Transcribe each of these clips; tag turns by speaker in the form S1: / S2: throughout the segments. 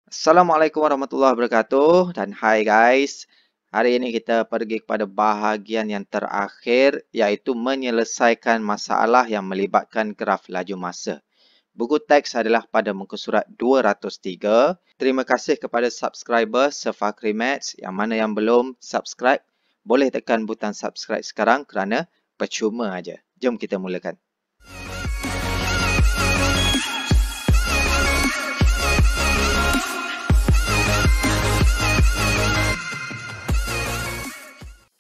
S1: Assalamualaikum warahmatullahi wabarakatuh dan hai guys. Hari ini kita pergi kepada bahagian yang terakhir iaitu menyelesaikan masalah yang melibatkan graf laju masa. Buku teks adalah pada muka surat 203. Terima kasih kepada subscriber Sefakri Maths yang mana yang belum subscribe boleh tekan butang subscribe sekarang kerana percuma aja. Jom kita mulakan.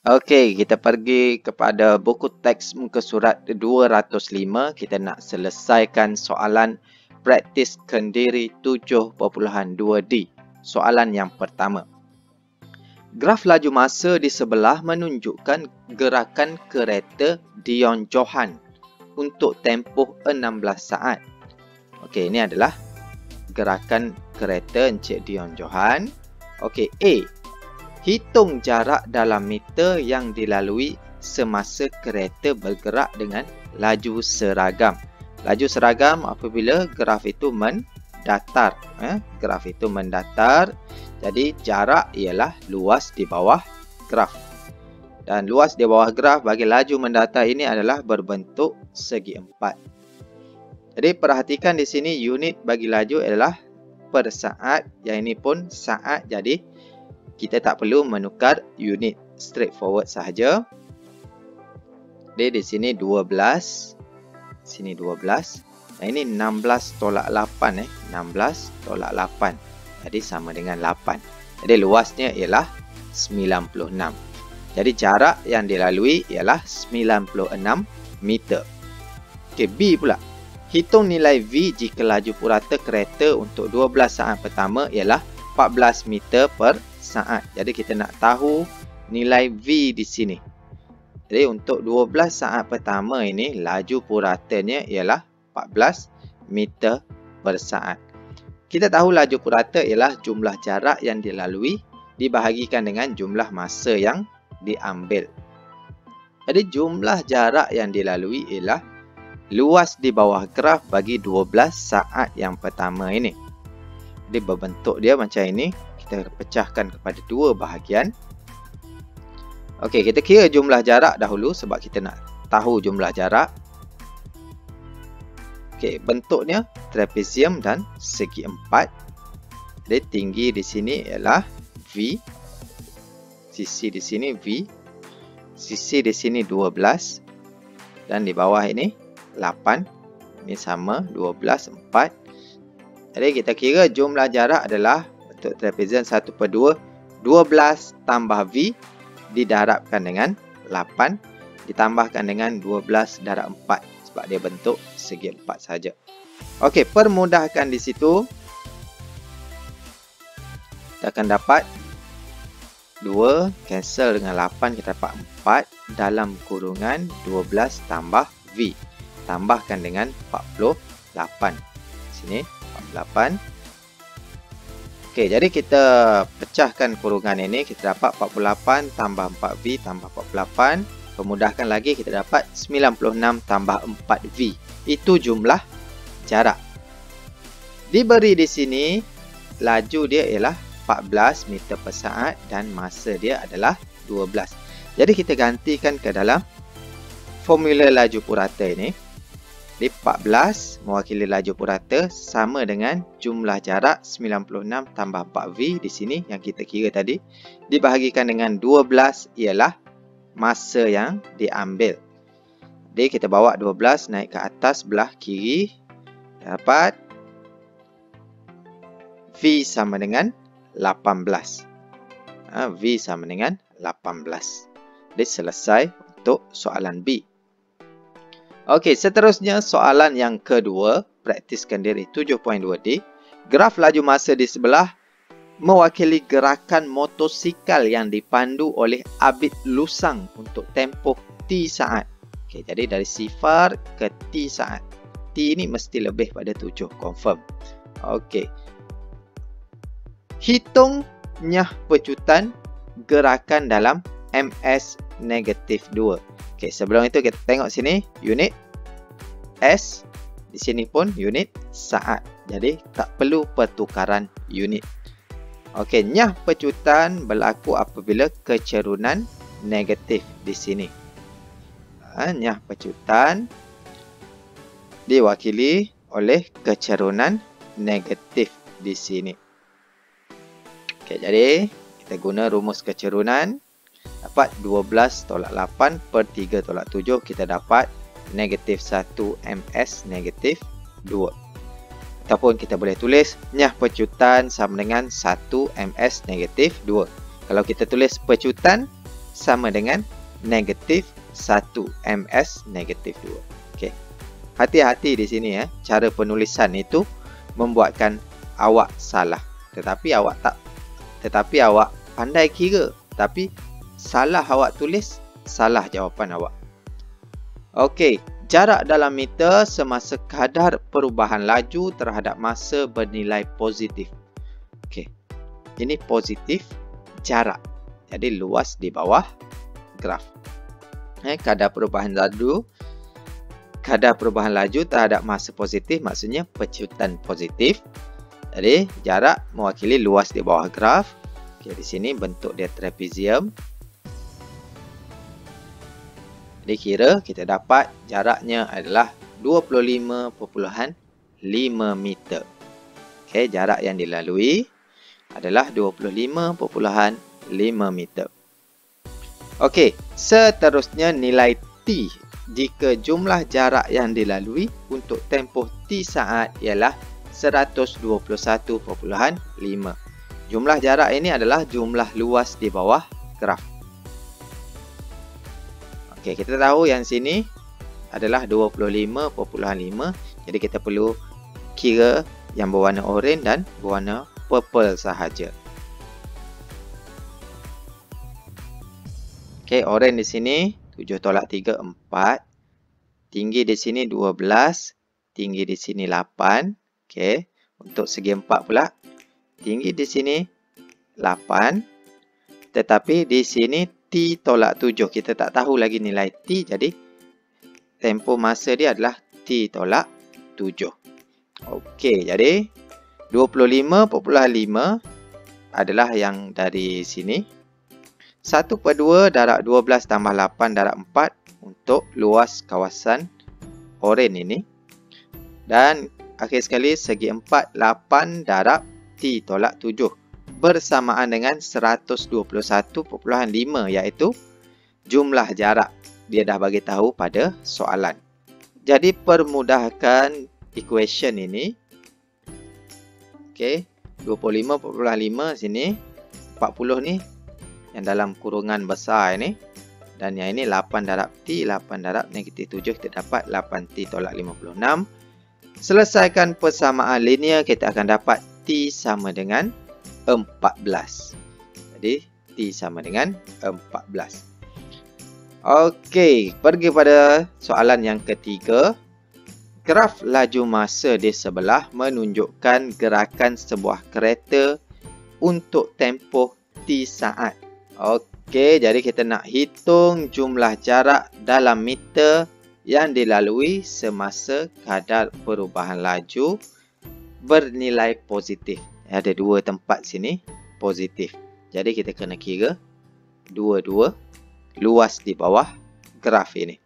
S1: Okey, kita pergi kepada buku teks muka surat 205. Kita nak selesaikan soalan praktis kendiri 7.2D. Soalan yang pertama. Graf laju masa di sebelah menunjukkan gerakan kereta Dion Johan untuk tempoh 16 saat. Okey, ini adalah gerakan kereta Encik Dion Johan. Okey, A. Hitung jarak dalam meter yang dilalui semasa kereta bergerak dengan laju seragam. Laju seragam apabila graf itu mendatar. Graf itu mendatar. Jadi jarak ialah luas di bawah graf. Dan luas di bawah graf bagi laju mendatar ini adalah berbentuk segi empat. Jadi perhatikan di sini unit bagi laju adalah per saat. Yang ini pun saat, jadi kita tak perlu menukar unit, straightforward sahaja. Di sini 12, sini 12. Dan ini 16 tolak 8 16 tolak 8. Jadi sama dengan 8. Jadi luasnya ialah 96. Jadi jarak yang dilalui ialah 96 meter. Okey, B pula. Hitung nilai V jika laju purata kereta untuk 12 saat pertama ialah 14 meter per saat. Jadi kita nak tahu nilai V di sini. Jadi untuk 12 saat pertama ini laju puratanya ialah 14 meter per saat. Kita tahu laju purata ialah jumlah jarak yang dilalui dibahagikan dengan jumlah masa yang diambil. Jadi jumlah jarak yang dilalui ialah luas di bawah graf bagi 12 saat yang pertama ini. Jadi berbentuk dia macam ini. Kita pecahkan kepada dua bahagian. Okey, kita kira jumlah jarak dahulu sebab kita nak tahu jumlah jarak. Okey, bentuknya trapezium dan segi empat. Jadi tinggi di sini ialah V. Sisi di sini V. Sisi di sini 12. Dan di bawah ini 8. Ini sama 12, 4. Jadi kita kira jumlah jarak adalah untuk trapezium 1/2, 12 tambah V didarabkan dengan 8 ditambahkan dengan 12 darab 4 sebab dia bentuk segi 4 saja. Okey, permudahkan di situ. Kita akan dapat 2 cancel dengan 8, kita dapat 4 dalam kurungan 12 tambah V. Tambahkan dengan 48. Sini 48. Okey, jadi kita pecahkan kurungan ini. Kita dapat 48 tambah 4V tambah 48. Pemudahkan lagi, kita dapat 96 tambah 4V. Itu jumlah jarak. Diberi di sini, laju dia ialah 14 meter per saat dan masa dia adalah 12. Jadi kita gantikan ke dalam formula laju purata ini. Di 14 mewakili laju purata sama dengan jumlah jarak 96 tambah 4V di sini yang kita kira tadi. Dibahagikan dengan 12 ialah masa yang diambil. Jadi kita bawa 12 naik ke atas sebelah kiri. Dapat V sama dengan 18. V sama dengan 18. Jadi selesai untuk soalan B. Okey, seterusnya soalan yang kedua, praktis kendiri 7.2D. Graf laju masa di sebelah mewakili gerakan motosikal yang dipandu oleh Abid Lusang untuk tempoh T saat. Okey, jadi dari 0 ke T saat. T ini mesti lebih pada 7, confirm. Okey. Hitung nyah pecutan gerakan dalam MS-2. Okey, sebelum itu kita tengok sini unit S. Di sini pun unit saat. Jadi tak perlu pertukaran unit. Okey, nyah pecutan berlaku apabila kecerunan negatif di sini. Nyah pecutan diwakili oleh kecerunan negatif di sini. Okey, jadi kita guna rumus kecerunan. Dapat 12 tolak 8 per 3 tolak 7. Kita dapat negatif 1 ms negatif 2. Ataupun kita boleh tulis nyah pecutan sama dengan 1 ms negatif 2. Kalau kita tulis pecutan sama dengan negatif 1 ms negatif 2. Okey. Hati-hati di sini ya. Cara penulisan itu membuatkan awak salah. Tetapi awak pandai kira. Tapi salah awak tulis, salah jawapan awak. Okey, jarak dalam meter semasa kadar perubahan laju terhadap masa bernilai positif. Okey, ini positif jarak. Jadi luas di bawah graf. Kadar perubahan laju terhadap masa positif maksudnya pecutan positif. Jadi jarak mewakili luas di bawah graf. Okey, di sini bentuk dia trapezium. Dikira kita dapat jaraknya adalah 25.5 meter. Okey, jarak yang dilalui adalah 25.5 meter. Okey, seterusnya nilai T jika jumlah jarak yang dilalui untuk tempoh T saat ialah 121.5. Jumlah jarak ini adalah jumlah luas di bawah graf. Okey, kita tahu yang sini adalah 25.5. Jadi kita perlu kira yang berwarna oranye dan berwarna purple sahaja. Okey, oranye di sini 7 tolak 3 4. Tinggi di sini 12, tinggi di sini 8. Okey, untuk segi 4 pula. Tinggi di sini 8. Tetapi di sini T tolak 7. Kita tak tahu lagi nilai T. Jadi, tempoh masa dia adalah T tolak 7. Okey, jadi 25.5 adalah yang dari sini. 1/2 darab 12 tambah 8 darab 4 untuk luas kawasan oranye ini. Dan akhir sekali, segi 4, 8 darab T tolak 7. Bersamaan dengan 121.5 iaitu jumlah jarak. Dia dah bagi tahu pada soalan. Jadi permudahkan equation ini. Okey, 25.5 sini, 40 ni yang dalam kurungan besar ini, dan yang ini 8 darab T, 8 darab negatif 7, kita dapat 8T tolak 56. Selesaikan persamaan linear, kita akan dapat T sama dengan 14. Jadi T sama dengan 14. Okey, pergi pada soalan yang ketiga. Graf laju masa di sebelah menunjukkan gerakan sebuah kereta untuk tempoh T saat. Okey, jadi kita nak hitung jumlah jarak dalam meter yang dilalui semasa kadar perubahan laju bernilai positif. Ada dua tempat sini positif. Jadi kita kena kira dua-dua luas di bawah graf ini.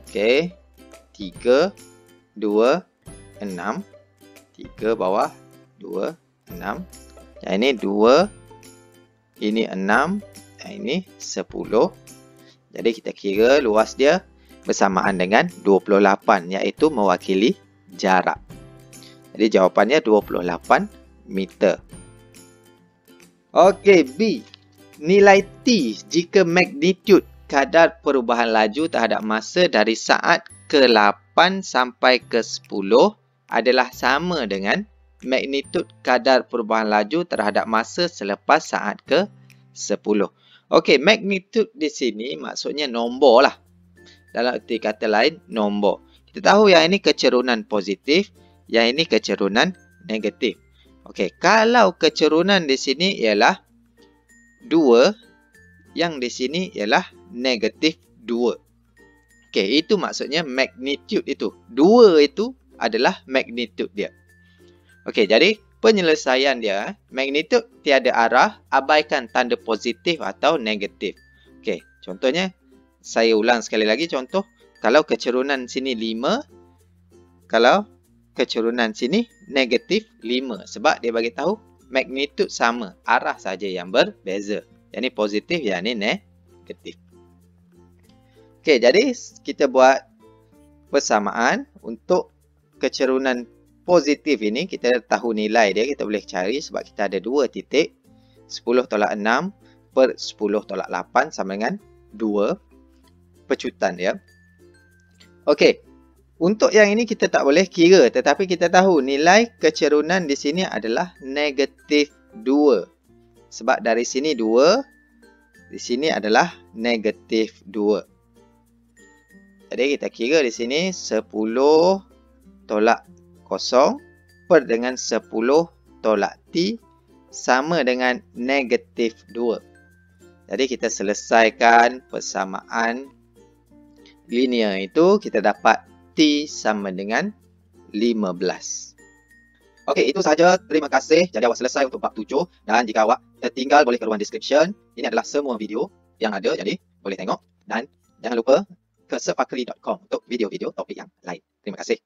S1: Okey, 3, 2, 6. 3 bawah, 2, 6. Yang ini 2, ini 6, yang ini 10. Jadi kita kira luas dia bersamaan dengan 28, iaitu mewakili jarak. Jadi jawapannya 28 meter. Okey, B. Nilai T jika magnitude kadar perubahan laju terhadap masa dari saat ke-8 sampai ke-10 adalah sama dengan magnitude kadar perubahan laju terhadap masa selepas saat ke-10. Okey, magnitude di sini maksudnya nombor lah. Dalam erti kata lain, nombor. Kita tahu yang ini kecerunan positif, yang ini kecerunan negatif. Okey, kalau kecerunan di sini ialah 2, yang di sini ialah negatif 2. Okey, itu maksudnya magnitude itu. 2 itu adalah magnitude dia. Okey, jadi penyelesaian dia, magnitud tiada arah, abaikan tanda positif atau negatif. Okey, contohnya saya ulang sekali lagi contoh. Kalau kecerunan sini 5, kalau kecerunan sini negatif 5. Sebab dia bagi tahu magnitud sama, arah saja yang berbeza. Yang ni positif, yang ni negatif. Okey, jadi kita buat persamaan untuk kecerunan positif ini. Kita tahu nilai dia, kita boleh cari sebab kita ada 2 titik. 10/6 per 10/8 sama dengan 2 pecutan ya. Okey, untuk yang ini kita tak boleh kira, tetapi kita tahu nilai kecerunan di sini adalah negatif 2. Sebab dari sini 2, di sini adalah negatif 2. Jadi kita kira di sini 10 tolak 0 per dengan 10 tolak T sama dengan negatif 2. Jadi kita selesaikan persamaan linear itu, kita dapat T sama dengan 15. Okey, itu sahaja. Terima kasih. Jadi awak selesai untuk bab 7. Dan jika awak tertinggal, boleh ke ruang description. Ini adalah semua video yang ada, jadi boleh tengok. Dan jangan lupa ke sirfakri.com untuk video-video topik yang lain. Terima kasih.